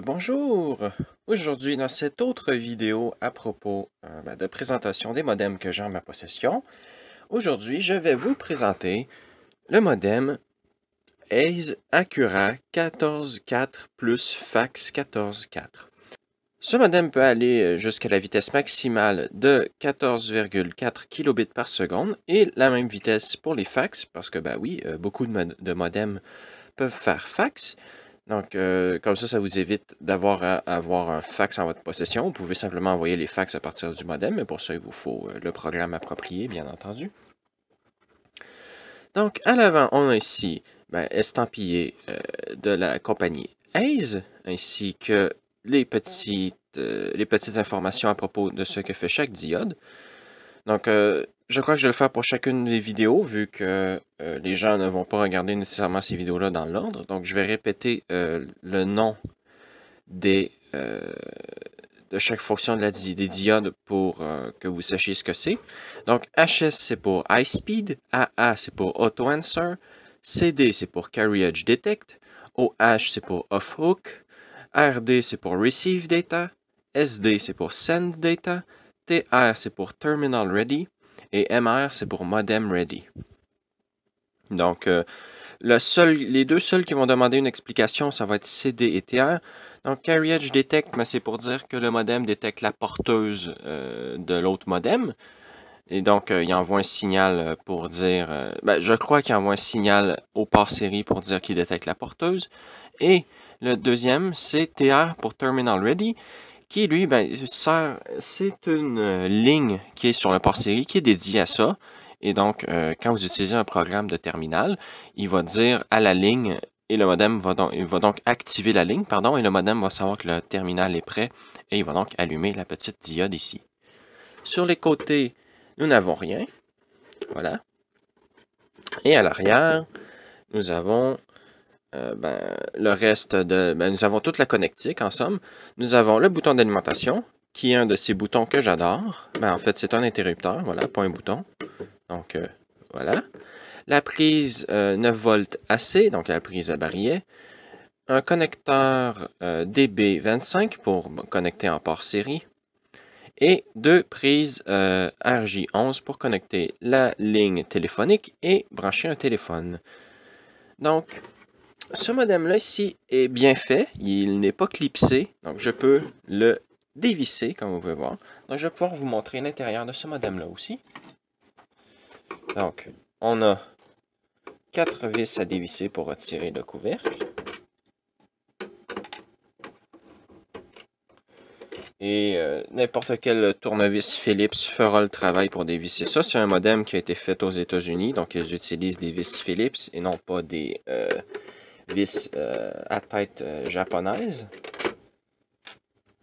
Bonjour! Aujourd'hui, dans cette autre vidéo à propos de présentation des modems que j'ai en ma possession, aujourd'hui, je vais vous présenter le modem Ace Acura 14.4 plus Fax 14.4. Ce modem peut aller jusqu'à la vitesse maximale de 14,4 kilobits par seconde et la même vitesse pour les fax, parce que, beaucoup de modems peuvent faire fax. Donc, comme ça vous évite d'avoir à avoir un fax en votre possession. Vous pouvez simplement envoyer les fax à partir du modem, mais pour ça, il vous faut le programme approprié, bien entendu. Donc, à l'avant, on a ici estampillé de la compagnie Ace, ainsi que les petites informations à propos de ce que fait chaque diode. Donc, je crois que je vais le faire pour chacune des vidéos, vu que les gens ne vont pas regarder nécessairement ces vidéos-là dans l'ordre. Donc, je vais répéter le nom de chaque fonction des diodes pour que vous sachiez ce que c'est. Donc, HS, c'est pour High Speed. AA, c'est pour Auto Answer. CD, c'est pour Carriage Detect. OH, c'est pour Off Hook. RD, c'est pour Receive Data. SD, c'est pour Send Data. TR, c'est pour Terminal Ready. Et MR, c'est pour Modem Ready. Donc, les deux seuls qui vont demander une explication, ça va être CD et TR. Donc, Carriage Detect, c'est pour dire que le modem détecte la porteuse de l'autre modem. Et donc, il envoie un signal pour dire... je crois qu'il envoie un signal au port série pour dire qu'il détecte la porteuse. Et le deuxième, c'est TR pour Terminal Ready, qui, lui, c'est une ligne qui est sur le port série qui est dédiée à ça. Et donc, quand vous utilisez un programme de terminal, il va dire à la ligne, et le modem va donc activer la ligne, et le modem va savoir que le terminal est prêt, et il va donc allumer la petite diode ici. Sur les côtés, nous n'avons rien. Voilà. Et à l'arrière, nous avons le reste nous avons toute la connectique, en somme. Nous avons le bouton d'alimentation, qui est un de ces boutons que j'adore. En fait, c'est un interrupteur, voilà, pas un bouton. Donc, voilà. La prise 9 volts AC, donc la prise à barillet. Un connecteur DB25 pour connecter en port série. Et deux prises RJ11 pour connecter la ligne téléphonique et brancher un téléphone. Donc, ce modem-là ici est bien fait. Il n'est pas clipsé, donc je peux le dévisser, comme vous pouvez voir. Donc, je vais pouvoir vous montrer l'intérieur de ce modem-là aussi. Donc, on a 4 vis à dévisser pour retirer le couvercle. Et n'importe quel tournevis Philips fera le travail pour dévisser ça. C'est un modem qui a été fait aux États-Unis, donc ils utilisent des vis Philips et non pas des vis à tête japonaise.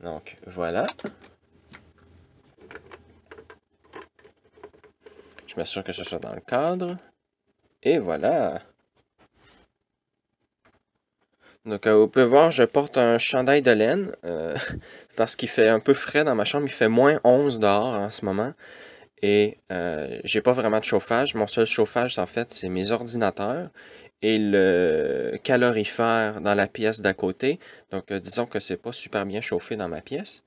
Donc, voilà. Je m'assure que ce soit dans le cadre. Et voilà. Donc, vous pouvez voir, je porte un chandail de laine parce qu'il fait un peu frais dans ma chambre. Il fait moins 11 dehors en ce moment. Et j'ai pas vraiment de chauffage. Mon seul chauffage, en fait, c'est mes ordinateurs et le calorifère dans la pièce d'à côté. Donc, disons que c'est pas super bien chauffé dans ma pièce.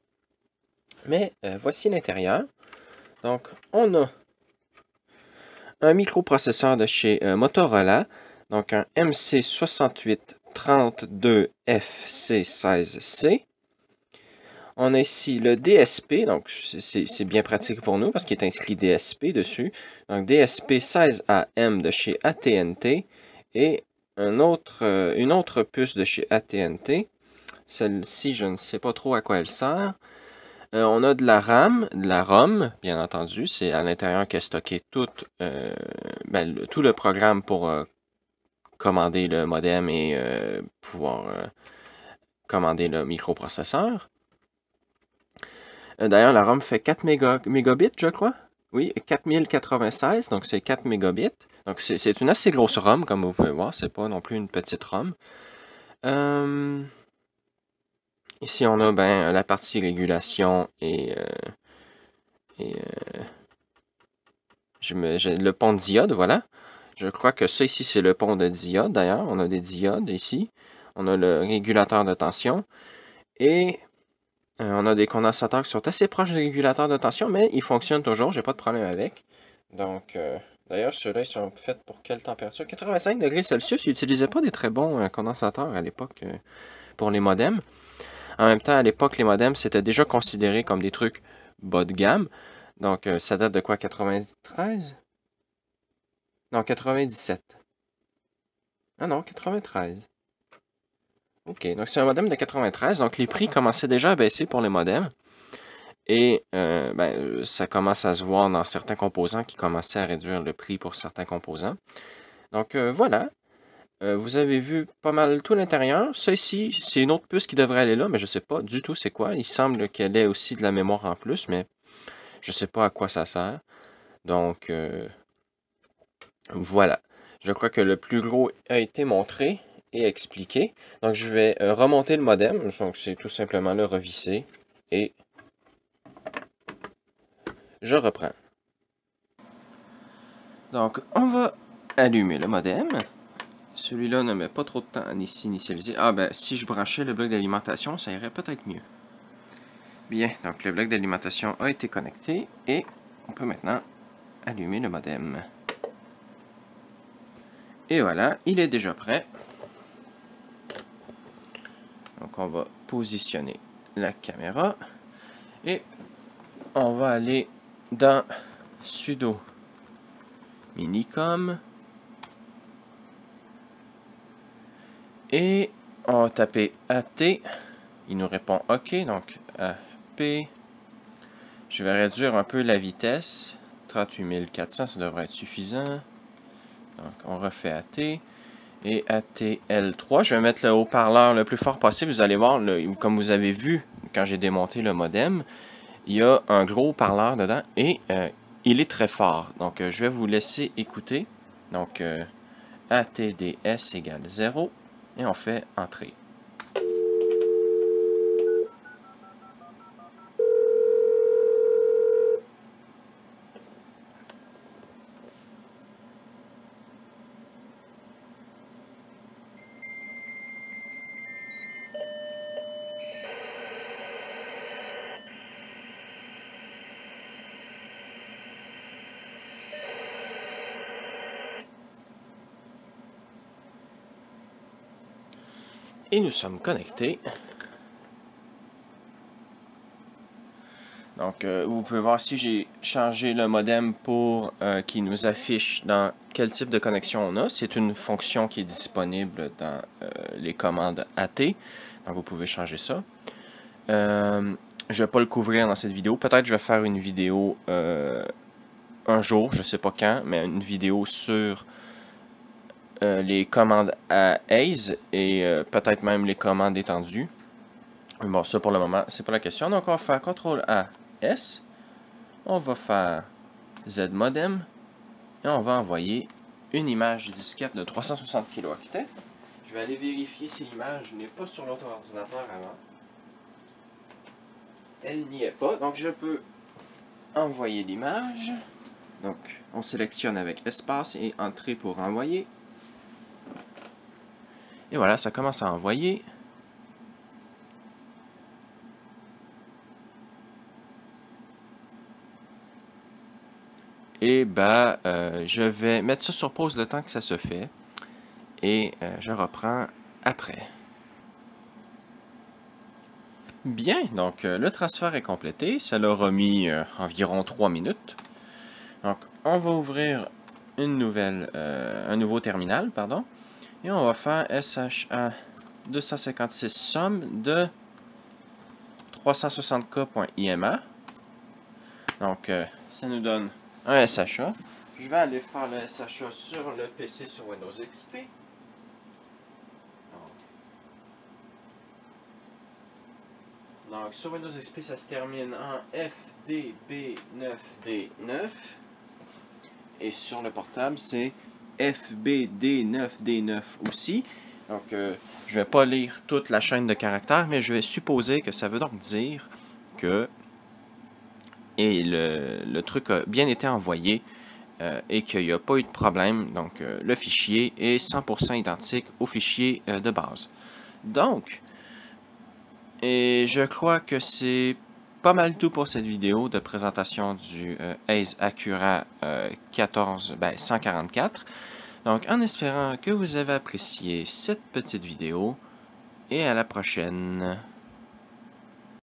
Mais voici l'intérieur. Donc, on a un microprocesseur de chez Motorola. Donc, un MC6832FC16C. On a ici le DSP, donc c'est bien pratique pour nous parce qu'il est inscrit DSP dessus. Donc DSP 16AM de chez AT&T et une autre puce de chez AT&T. Celle-ci, je ne sais pas trop à quoi elle sert. On a de la RAM, de la ROM, bien entendu. C'est à l'intérieur qu'est stocké tout le programme pour commander le modem et pouvoir commander le microprocesseur. D'ailleurs, la ROM fait 4 mégabits, je crois. Oui, 4096, donc c'est 4 mégabits. Donc c'est une assez grosse ROM, comme vous pouvez voir. C'est pas non plus une petite ROM. Ici, on a la partie régulation et le pont de diode, voilà. Je crois que ça ici, c'est le pont de diode, d'ailleurs. On a des diodes ici. On a le régulateur de tension. Et on a des condensateurs qui sont assez proches du régulateur de tension, mais ils fonctionnent toujours, j'ai pas de problème avec. Donc, d'ailleurs, ceux-là, ils sont faits pour quelle température? 85 degrés Celsius. Ils n'utilisaient pas des très bons condensateurs à l'époque pour les modems. En même temps, à l'époque, les modems, c'était déjà considéré comme des trucs bas de gamme. Donc, ça date de quoi? 93? Non, 97. Ah non, 93. Ok, donc c'est un modem de 93, donc les prix commençaient déjà à baisser pour les modems. Et ça commence à se voir dans certains composants qui commençaient à réduire le prix pour certains composants. Donc voilà, vous avez vu pas mal tout l'intérieur. Ça ici, c'est une autre puce qui devrait aller là, mais je ne sais pas du tout c'est quoi. Il semble qu'elle ait aussi de la mémoire en plus, mais je ne sais pas à quoi ça sert. Donc voilà, je crois que le plus gros a été montré et expliqué. Donc je vais remonter le modem, donc c'est tout simplement le revisser et je reprends. Donc on va allumer le modem. Celui-là ne met pas trop de temps à s'initialiser. Ah ben si je branchais le bloc d'alimentation, ça irait peut-être mieux. Bien, donc le bloc d'alimentation a été connecté et on peut maintenant allumer le modem. Et voilà, il est déjà prêt. Donc on va positionner la caméra et on va aller dans sudo minicom et on va taper AT. Il nous répond OK, donc AP. Je vais réduire un peu la vitesse. 38 400, ça devrait être suffisant. Donc on refait AT. Et ATL3, je vais mettre le haut-parleur le plus fort possible. Vous allez voir, comme vous avez vu quand j'ai démonté le modem, il y a un gros haut-parleur dedans et il est très fort. Donc je vais vous laisser écouter. Donc ATDS égale 0 et on fait entrer. Et nous sommes connectés. Donc, vous pouvez voir si j'ai changé le modem pour qu'il nous affiche dans quel type de connexion on a. C'est une fonction qui est disponible dans les commandes AT. Donc, vous pouvez changer ça. Je ne vais pas le couvrir dans cette vidéo. Peut-être que je vais faire une vidéo un jour, je ne sais pas quand, mais une vidéo sur les commandes à AISE et peut-être même les commandes étendues. Bon, ça pour le moment, c'est pas la question. Donc, on va faire CTRL-A, S. On va faire Z modem. Et on va envoyer une image disquette de 360 kHz. Je vais aller vérifier si l'image n'est pas sur l'autre ordinateur avant. Elle n'y est pas. Donc, je peux envoyer l'image. Donc, on sélectionne avec espace et entrée pour envoyer. Et voilà, ça commence à envoyer. Et je vais mettre ça sur pause le temps que ça se fait. Et je reprends après. Bien, donc le transfert est complété. Ça leur a mis environ 3 minutes. Donc, on va ouvrir un nouveau terminal, pardon. Et on va faire SHA 256 somme de 360k.ima. Donc, ça nous donne un SHA. Je vais aller faire le SHA sur le PC sur Windows XP. Donc, sur Windows XP, ça se termine en FDB9D9. Et sur le portable, c'est FBD9D9 aussi. Donc, je ne vais pas lire toute la chaîne de caractères, mais je vais supposer que ça veut donc dire que le truc a bien été envoyé et qu'il n'y a pas eu de problème. Donc, le fichier est 100% identique au fichier de base. Donc, et je crois que c'est pas mal tout pour cette vidéo de présentation du Ace Acura 144. Donc, en espérant que vous avez apprécié cette petite vidéo, et à la prochaine.